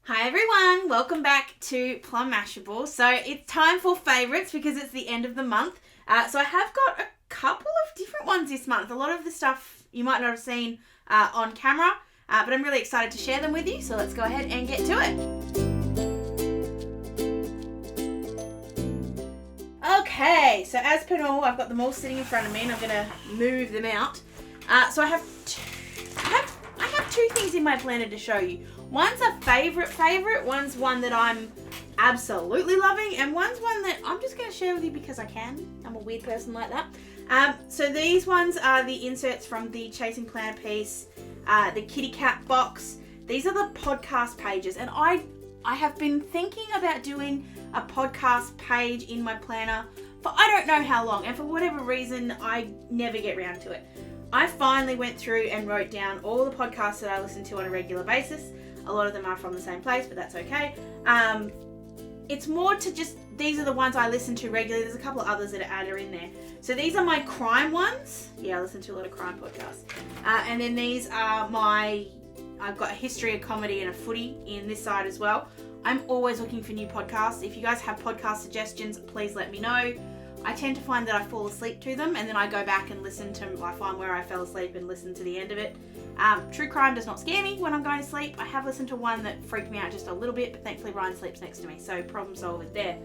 Hi everyone, welcome back to Plum Mashable. So it's time for favourites because it's the end of the month. So I have got a couple of different ones this month. A lot of the stuff you might not have seen on camera, but I'm really excited to share them with you. So let's go ahead and get to it. Okay, so as per normal, I've got them all sitting in front of me and I'm going to move them out. So I have two things in my planner to show you. One's a favourite, one's one that I'm absolutely loving, and one's one that I'm just going to share with you because I can. I'm a weird person like that. So these ones are the inserts from the Chasing Planner piece, the kitty cat box. These are the podcast pages, and I have been thinking about doing a podcast page in my planner for I don't know how long, and for whatever reason I never get round to it. I finally went through and wrote down all the podcasts that I listen to on a regular basis. A lot of them are from the same place, but that's okay. It's more to just, these are the ones I listen to regularly. There's a couple of others that are added in there. So these are my crime ones. Yeah, I listen to a lot of crime podcasts. And then these are I've got a history of comedy and a footy in this side as well. I'm always looking for new podcasts. If you guys have podcast suggestions, please let me know. I tend to find that I fall asleep to them and then I go back and I find where I fell asleep and listen to the end of it. True crime does not scare me when I'm going to sleep. I have listened to one that freaked me out just a little bit, but thankfully Ryan sleeps next to me, so problem solved there.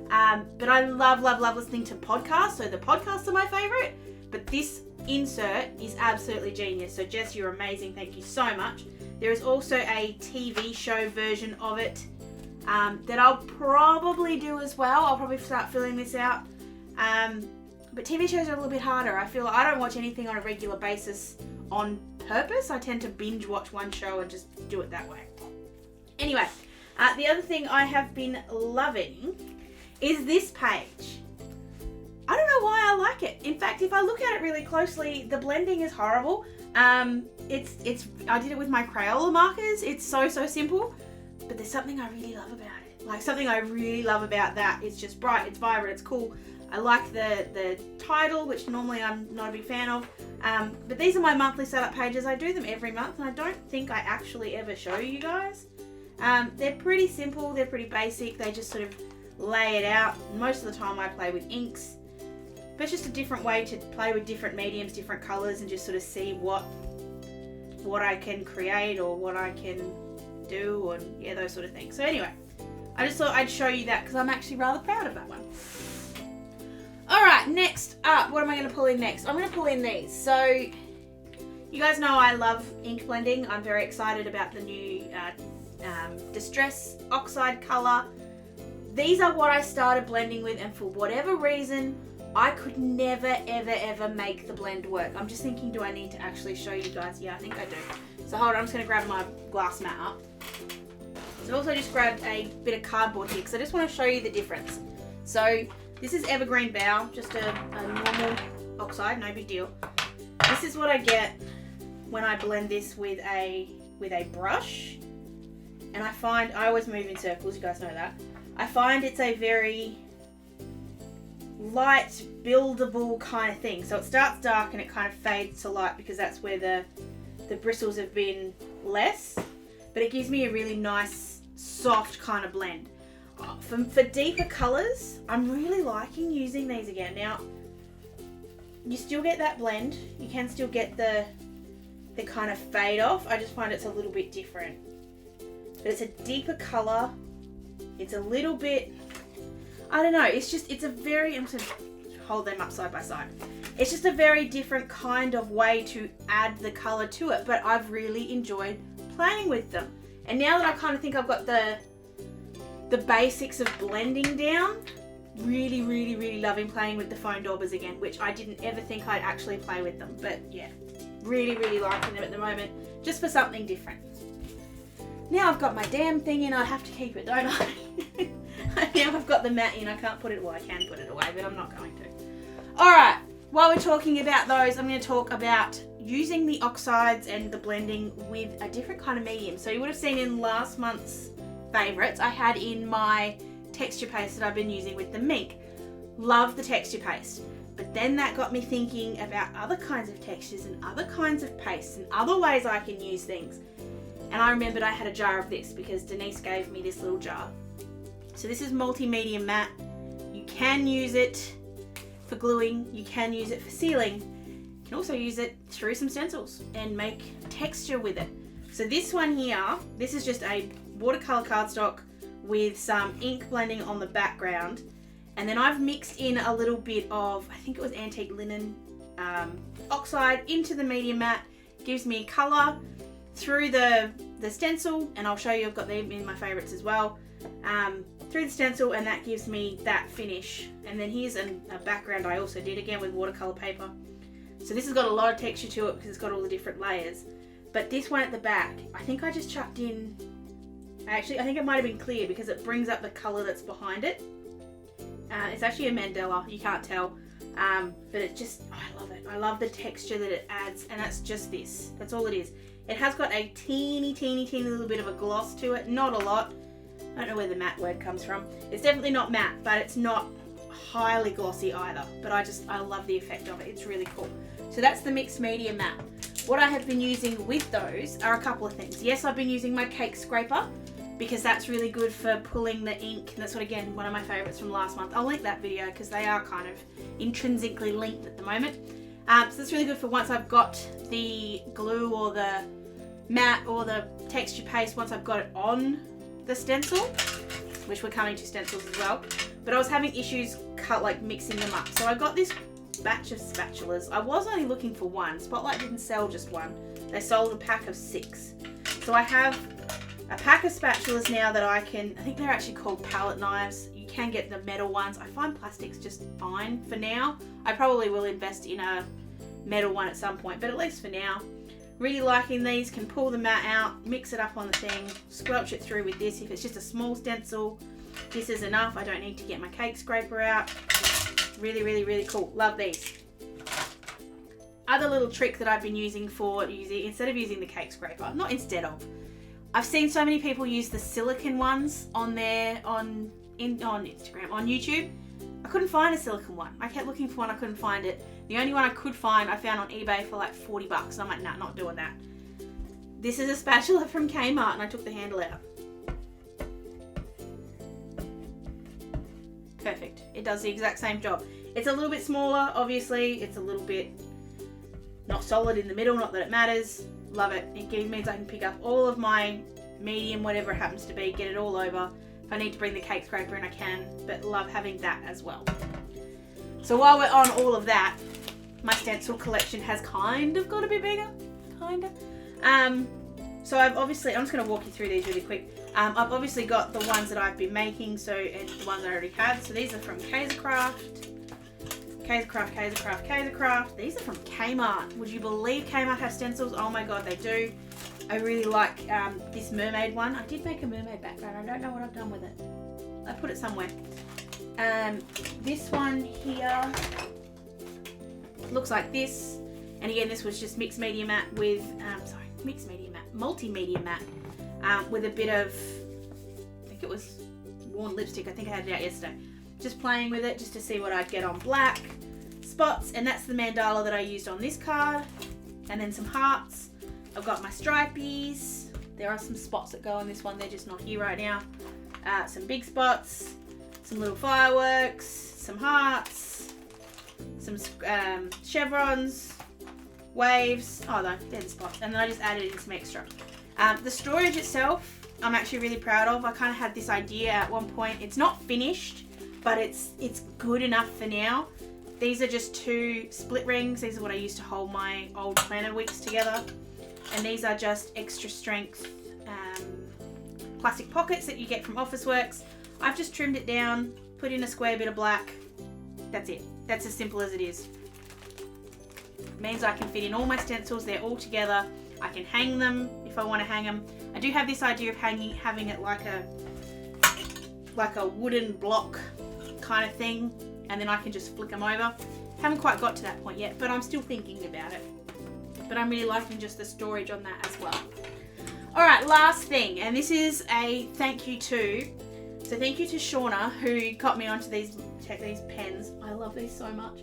But I love listening to podcasts, so the podcasts are my favourite, but this insert is absolutely genius. So Jess, you're amazing, thank you so much. There is also a TV show version of it that I'll probably do as well. I'll probably start filling this out. But TV shows are a little bit harder. I feel I don't watch anything on a regular basis on purpose. I tend to binge watch one show and just do it that way. Anyway, the other thing I have been loving is this page. I don't know why I like it. In fact, if I look at it really closely, the blending is horrible. I did it with my Crayola markers. It's so simple, but there's something I really love about it. Like something I really love about that. It's just bright, it's vibrant, it's cool. I like the title, which normally I'm not a big fan of. But these are my monthly setup pages. I do them every month, and I don't think I actually ever show you guys. They're pretty simple, they're pretty basic. They just sort of lay it out. Most of the time I play with inks. But it's just a different way to play with different mediums, different colours, and just sort of see what I can create or what I can do, and yeah, those sort of things. So anyway, I just thought I'd show you that because I'm actually rather proud of that one. Alright, next up, what am I going to pull in next? I'm going to pull in these. So, you guys know I love ink blending. I'm very excited about the new Distress Oxide colour. These are what I started blending with, and for whatever reason, I could never, ever make the blend work. I'm just thinking, do I need to actually show you guys? Yeah, I think I do. So hold on, I'm just going to grab my glass mat up. So I've also just grabbed a bit of cardboard here, because I just want to show you the difference. So, this is Evergreen Bow, just a normal Oxide, no big deal. This is what I get when I blend this with a brush. And I always move in circles, you guys know that. I find it's a very light, buildable kind of thing. So it starts dark and it kind of fades to light because that's where the bristles have been less. But it gives me a really nice, soft kind of blend. For deeper colours, I'm really liking using these again. Now, you still get that blend. You can still get the kind of fade off. I just find it's a little bit different. But it's a deeper colour. It's a little bit, I don't know, it's a very, I'm just going to hold them up side by side. It's just a very different kind of way to add the colour to it. But I've really enjoyed playing with them. And now that I kind of think I've got the basics of blending down, really loving playing with the foam daubers again, which I didn't ever think I'd actually play with them, but yeah, really liking them at the moment, just for something different. Now I've got my damn thing in, I have to keep it, don't I? Now I've got the mat in, I can't put it, well I can put it away, but I'm not going to. Alright, while we're talking about those, I'm going to talk about using the oxides and the blending with a different kind of medium. So you would have seen in last month's favourites, I had in my texture paste that I've been using with the mink. Love the texture paste. But then that got me thinking about other kinds of textures and other kinds of pastes and other ways I can use things. And I remembered I had a jar of this because Denise gave me this little jar. So this is multimedia matte. You can use it for gluing, you can use it for sealing. You can also use it through some stencils and make texture with it. So this one here, this is just a watercolor cardstock with some ink blending on the background. And then I've mixed in a little bit of, I think it was antique linen oxide into the medium matte. Gives me color through the stencil, and I'll show you, I've got them in my favorites as well. Through the stencil, and that gives me that finish. And then here's a background I also did, again with watercolor paper. So this has got a lot of texture to it because it's got all the different layers. But this one at the back, I think I just chucked in, actually I think it might have been clear because it brings up the color that's behind it. It's actually a mandala, you can't tell. But it just, I love it. I love the texture that it adds, and that's just this. That's all it is. It has got a teeny little bit of a gloss to it, not a lot. I don't know where the matte word comes from. It's definitely not matte, but it's not highly glossy either. But I love the effect of it. It's really cool. So that's the mixed media matte. What I have been using with those are a couple of things. Yes, I've been using my cake scraper because that's really good for pulling the ink. And that's what, again, one of my favorites from last month. I'll link that video because they are kind of intrinsically linked at the moment. So that's really good for once I've got the glue or the matte or the texture paste, once I've got it on the stencil, which we're coming to stencils as well. But I was having issues mixing them up. So I got this batch of spatulas. I was only looking for one. Spotlight didn't sell just one. They sold a pack of 6. So I have a pack of spatulas now that I think they're actually called palette knives. You can get the metal ones. I find plastic's just fine for now. I probably will invest in a metal one at some point, but at least for now. Really liking these. Can pull the mat out, mix it up on the thing, squelch it through with this. If it's just a small stencil, this is enough. I don't need to get my cake scraper out. Really cool. Love these. Other little trick that I've been using instead of using the cake scraper, I've seen so many people use the silicone ones on Instagram, on YouTube. I couldn't find a silicone one. I kept looking for one, I couldn't find it. The only one I could find, I found on eBay for like $40. And I'm like, nah, not doing that. This is a spatula from Kmart, and I took the handle out. Perfect. It does the exact same job. It's a little bit smaller, obviously. It's a little bit not solid in the middle, not that it matters. Love it. It means I can pick up all of my medium, whatever it happens to be, get it all over. If I need to bring the cake scraper in, I can, but love having that as well. So while we're on all of that, my stencil collection has kind of got a bit bigger, so I'm just going to walk you through these really quick. I've obviously got the ones that I've been making, and the ones I already had. So these are from Kaisercraft. These are from Kmart. Would you believe Kmart have stencils? Oh my god, they do. I really like this mermaid one. I did make a mermaid background. I don't know what I've done with it. I put it somewhere. This one here looks like this. And again, this was just mixed media matte with, multimedia matte with a bit of, I think it was worn lipstick. I think I had it out yesterday. Just playing with it just to see what I'd get on black. Spots, and that's the mandala that I used on this card. And then some hearts. I've got my stripies. There are some spots that go on this one. They're just not here right now. Some big spots. Some little fireworks. Some hearts. Some chevrons. Waves. Oh no, they're the spots. And then I just added in some extra. The storage itself, I'm actually really proud of. I kind of had this idea at one point. It's not finished, but it's good enough for now. These are just 2 split rings. These are what I used to hold my old planner wicks together. And these are just extra strength plastic pockets that you get from Officeworks. I've just trimmed it down, put in a square bit of black. That's it. That's as simple as it is. It means I can fit in all my stencils. They're all together. I can hang them if I want to hang them. I do have this idea of having it like a wooden block kind of thing, and then I can just flick them over. Haven't quite got to that point yet, but I'm still thinking about it. But I'm really liking just the storage on that as well. Alright, last thing, and this is a thank you to Shauna, who got me onto these pens. I love these so much.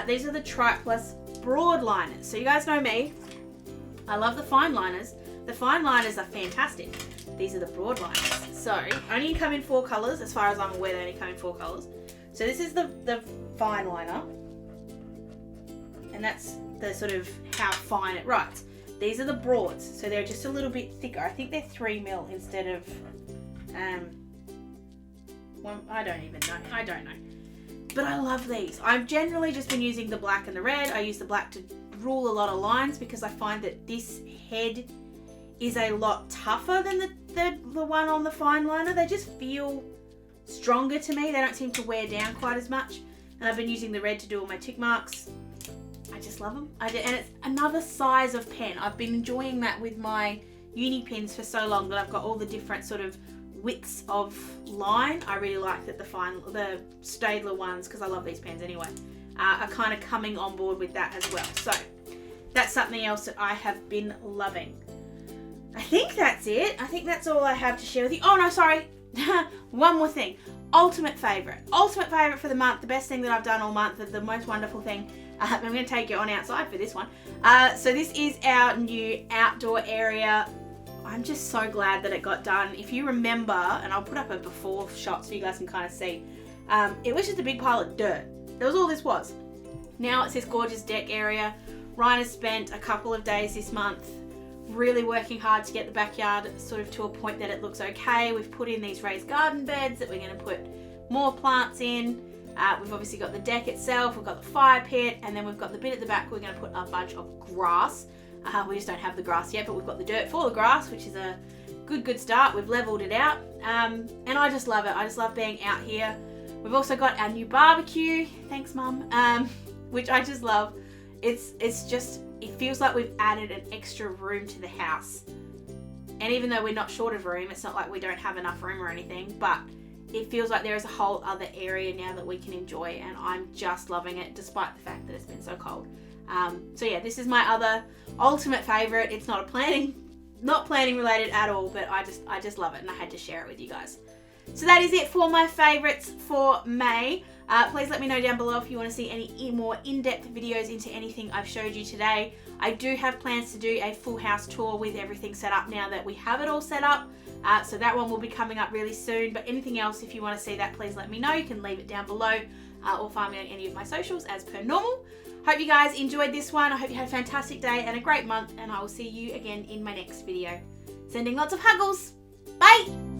These are the Tri Plus broad liners. So you guys know me, I love the fine liners, The fine liners are fantastic. These are the broad liners. So, only come in 4 colours. As far as I'm aware, they only come in 4 colours. So this is the fine liner. And that's the sort of how fine it writes. These are the broads. So they're just a little bit thicker. I think they're 3mm instead of... I don't even know. I don't know. But I love these. I've generally just been using the black and the red. I use the black to rule a lot of lines because I find that this head is a lot tougher than the one on the fine liner. They just feel stronger to me. They don't seem to wear down quite as much. And I've been using the red to do all my tick marks. I just love them. And it's another size of pen. I've been enjoying that with my uni pens for so long that I've got all the different sort of widths of line. I really like that the Staedtler ones, because I love these pens anyway, are kind of coming on board with that as well. So that's something else that I have been loving. I think that's it. I think that's all I have to share with you. Oh no, sorry. One more thing. Ultimate favourite. Ultimate favourite for the month. The best thing that I've done all month. The most wonderful thing. I'm going to take you on outside for this one. So this is our new outdoor area. I'm just so glad that it got done. If you remember, and I'll put up a before shot so you guys can kind of see, it was just a big pile of dirt. That was all this was. Now it's this gorgeous deck area. Ryan has spent a couple of days this month really working hard to get the backyard sort of to a point that it looks okay. We've put in these raised garden beds that we're going to put more plants in. We've obviously got the deck itself, we've got the fire pit, and then we've got the bit at the back we're going to put a bunch of grass. We just don't have the grass yet, but we've got the dirt for the grass, which is a good start. We've leveled it out, and I just love it. I just love being out here. We've also got our new barbecue. Thanks, Mum. Which I just love. It feels like we've added an extra room to the house. And even though we're not short of room, it's not like we don't have enough room or anything, but it feels like there is a whole other area now that we can enjoy, and I'm just loving it despite the fact that it's been so cold. So yeah, this is my other ultimate favourite. It's not planning related at all, but I just love it, and I had to share it with you guys. So that is it for my favourites for May. Please let me know down below if you want to see any more in-depth videos into anything I've showed you today. I do have plans to do a full house tour with everything set up now that we have it all set up. So that one will be coming up really soon. But anything else, if you want to see that, please let me know. You can leave it down below or find me on any of my socials as per normal. Hope you guys enjoyed this one. I hope you had a fantastic day and a great month. And I will see you again in my next video. Sending lots of huggles. Bye!